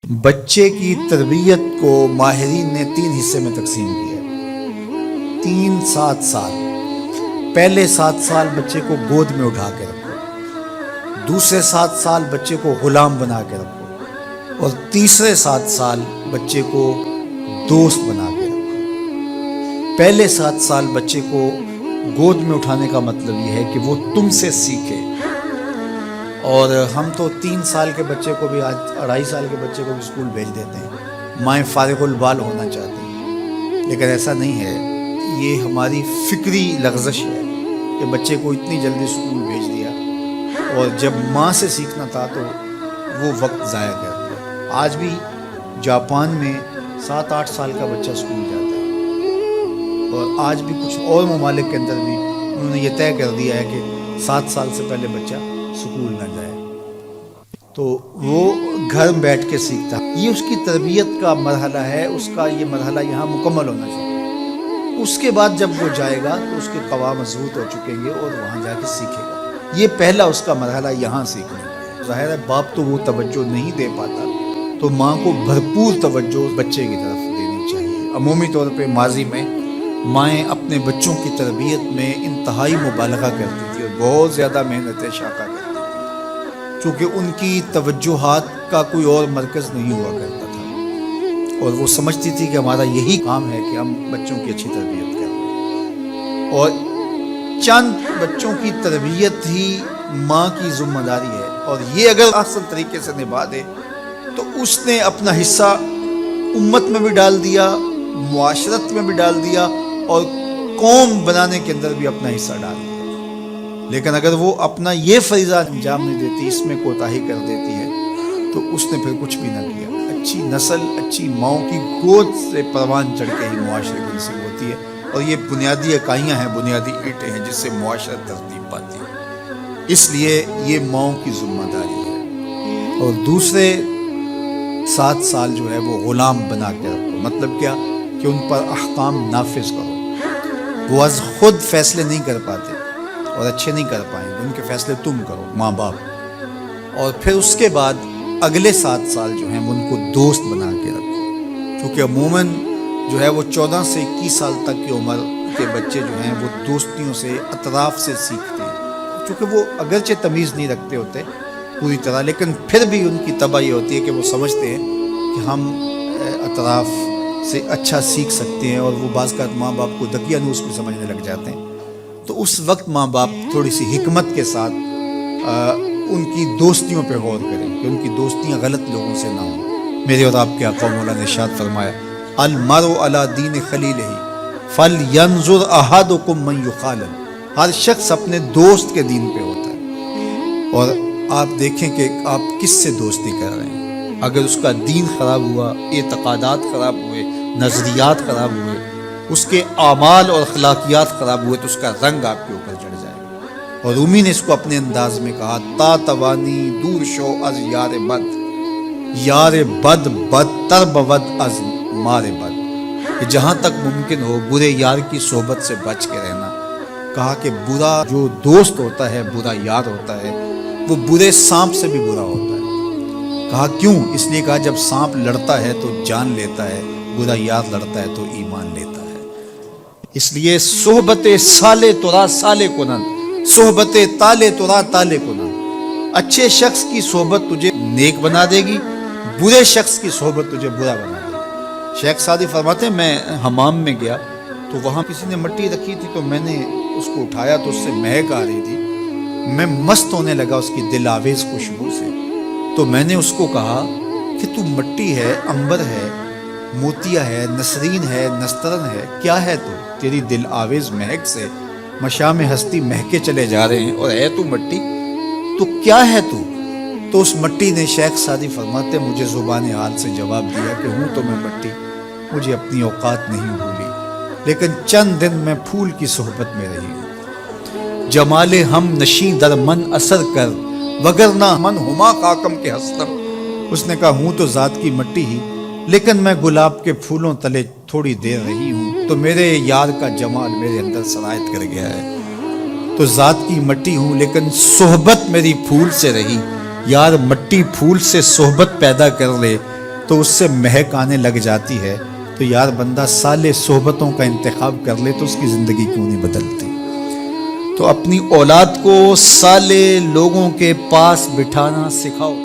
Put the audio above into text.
بچے کی تربیت کو ماہرین نے 3 حصے میں تقسیم کیا ہے۔ 3-7 سال۔ پہلے 7 سال بچے کو گود میں اٹھا کے رکھو، دوسرے 7 سال بچے کو غلام بنا کے رکھو، اور تیسرے 7 سال بچے کو دوست بنا کے رکھو۔ پہلے 7 سال بچے کو گود میں اٹھانے کا مطلب یہ ہے کہ وہ تم سے سیکھے، اور ہم تو 3 سال کے بچے کو بھی، آج 2.5 سال کے بچے کو بھی اسکول بھیج دیتے ہیں، مائیں فارغ البال ہونا چاہتی ہیں، لیکن ایسا نہیں ہے۔ یہ ہماری فکری لغزش ہے کہ بچے کو اتنی جلدی اسکول بھیج دیا، اور جب ماں سے سیکھنا تھا تو وہ وقت ضائع کر دیا۔ آج بھی جاپان میں 7-8 سال کا بچہ اسکول جاتا ہے، اور آج بھی کچھ اور ممالک کے اندر بھی انہوں نے یہ طے کر دیا ہے کہ 7 سال سے پہلے بچہ سکول نہ جائے، تو وہ گھر بیٹھ کے سیکھتا ہے۔ یہ اس کی تربیت کا مرحلہ ہے، اس کا یہ مرحلہ یہاں مکمل ہونا چاہیے۔ اس کے بعد جب وہ جائے گا تو اس کے قواعد مضبوط ہو چکیں گے اور وہاں جا کے سیکھے گا۔ یہ پہلا اس کا مرحلہ یہاں سیکھنے کا۔ ظاہر ہے باپ تو وہ توجہ نہیں دے پاتا، تو ماں کو بھرپور توجہ بچے کی طرف دینی چاہیے۔ عمومی طور پہ ماضی میں مائیں اپنے بچوں کی تربیت میں انتہائی مبالغہ کرتی تھی اور بہت زیادہ محنتیں شاقہ کرتی تھی، چونکہ ان کی توجہات کا کوئی اور مرکز نہیں ہوا کرتا تھا، اور وہ سمجھتی تھی کہ ہمارا یہی کام ہے کہ ہم بچوں کی اچھی تربیت کریں، اور چند بچوں کی تربیت ہی ماں کی ذمہ داری ہے، اور یہ اگر احسن طریقے سے نبھا دے تو اس نے اپنا حصہ امت میں بھی ڈال دیا، معاشرت میں بھی ڈال دیا، اور قوم بنانے کے اندر بھی اپنا حصہ ڈال دیا۔ لیکن اگر وہ اپنا یہ فریضہ انجام نہیں دیتی، اس میں کوتاہی کر دیتی ہے، تو اس نے پھر کچھ بھی نہ کیا۔ اچھی نسل اچھی ماؤں کی گود سے پروان چڑھ کے ہی معاشرے کی نصیب ہوتی ہے، اور یہ بنیادی اکائیاں ہیں، بنیادی اینٹیں ہیں جس سے معاشرت ترتیب پاتی ہے۔ اس لیے یہ ماؤں کی ذمہ داری ہے۔ اور دوسرے 7 سال جو ہے وہ غلام بنا کے رکھو، مطلب کیا کہ ان پر احکام نافذ کرو۔ وہ از خود فیصلے نہیں کر پاتے اور اچھے نہیں کر پائیں گے، ان کے فیصلے تم کرو، ماں باپ۔ اور پھر اس کے بعد اگلے 7 سال جو ہیں ان کو دوست بنا کے رکھو، کیونکہ عموماً جو ہے وہ 14 سے 21 سال تک کی عمر کے بچے جو ہیں وہ دوستیوں سے، اطراف سے سیکھتے ہیں، چونکہ وہ اگرچہ تمیز نہیں رکھتے ہوتے پوری طرح، لیکن پھر بھی ان کی طبع یہ ہوتی ہے کہ وہ سمجھتے ہیں کہ ہم اطراف سے اچھا سیکھ سکتے ہیں، اور وہ بعض کا ماں باپ کو دقیانوس بھی سمجھنے لگ جاتے ہیں۔ تو اس وقت ماں باپ تھوڑی سی حکمت کے ساتھ ان کی دوستیوں پہ غور کریں کہ ان کی دوستیاں غلط لوگوں سے نہ ہوں۔ میرے اور آپ کے آقا مولا نے ارشاد فرمایا، المرء علی دین خلیلہ فلینظر احدکم من یخالل۔ ہر شخص اپنے دوست کے دین پہ ہوتا ہے، اور آپ دیکھیں کہ آپ کس سے دوستی کر رہے ہیں۔ اگر اس کا دین خراب ہوا، اعتقادات خراب ہوئے، نظریات خراب ہوئے، اس کے اعمال اور اخلاقیات خراب ہوئے، تو اس کا رنگ آپ کے اوپر چڑھ جائے گا۔ اور رومی نے اس کو اپنے انداز میں کہا، تا توانی دور شو از یار بد، یار بد بدتر بود از مار بد، کہ جہاں تک ممکن ہو برے یار کی صحبت سے بچ کے رہنا۔ کہا کہ برا جو دوست ہوتا ہے، برا یار ہوتا ہے، وہ برے سانپ سے بھی برا ہوتا ہے۔ کہا کیوں؟ اس لیے کہا جب سانپ لڑتا ہے تو جان لیتا ہے، برا یار لڑتا ہے تو ایمان لیتا ہے۔ اس لیے صحبت سالے ترا سالے کنن، صحبت تالے ترا تالے کنن۔ اچھے شخص کی صحبت تجھے نیک بنا دے گی، برے شخص کی صحبت تجھے برا بنا دے گی۔ شیخ سعدی فرماتے ہیں، میں حمام میں گیا تو وہاں کسی نے مٹی رکھی تھی، تو میں نے اس کو اٹھایا تو اس سے مہک آ رہی تھی، میں مست ہونے لگا اس کی دل آویز خوشبو سے۔ تو میں نے اس کو کہا کہ تو مٹی ہے، عنبر ہے، موتیا ہے، نسرین ہے، نسترن ہے، کیا ہے تو؟ تیری دل آویز مہک سے مشام ہستی مہکے چلے جا رہے ہیں، اور ہے تو مٹی، تو کیا ہے تو؟ تو اس مٹی نے، شیخ سعدی فرماتے، مجھے زبان حال سے جواب دیا کہ ہوں تو میں مٹی، مجھے اپنی اوقات نہیں بھولی، لیکن چند دن میں پھول کی صحبت میں رہی ہوں۔ جمال ہم نشیں در من اثر کر، وگرنہ من ہما خاکم کے ہستم۔ اس نے کہا ہوں تو ذات کی مٹی ہی، لیکن میں گلاب کے پھولوں تلے تھوڑی دیر رہی ہوں تو میرے یار کا جمال میرے اندر سرایت کر گیا ہے۔ تو ذات کی مٹی ہوں لیکن صحبت میری پھول سے رہی۔ یار مٹی پھول سے صحبت پیدا کر لے تو اس سے مہک آنے لگ جاتی ہے، تو یار بندہ صالح صحبتوں کا انتخاب کر لے تو اس کی زندگی کیوں نہیں بدلتی؟ تو اپنی اولاد کو صالح لوگوں کے پاس بٹھانا سکھاؤ۔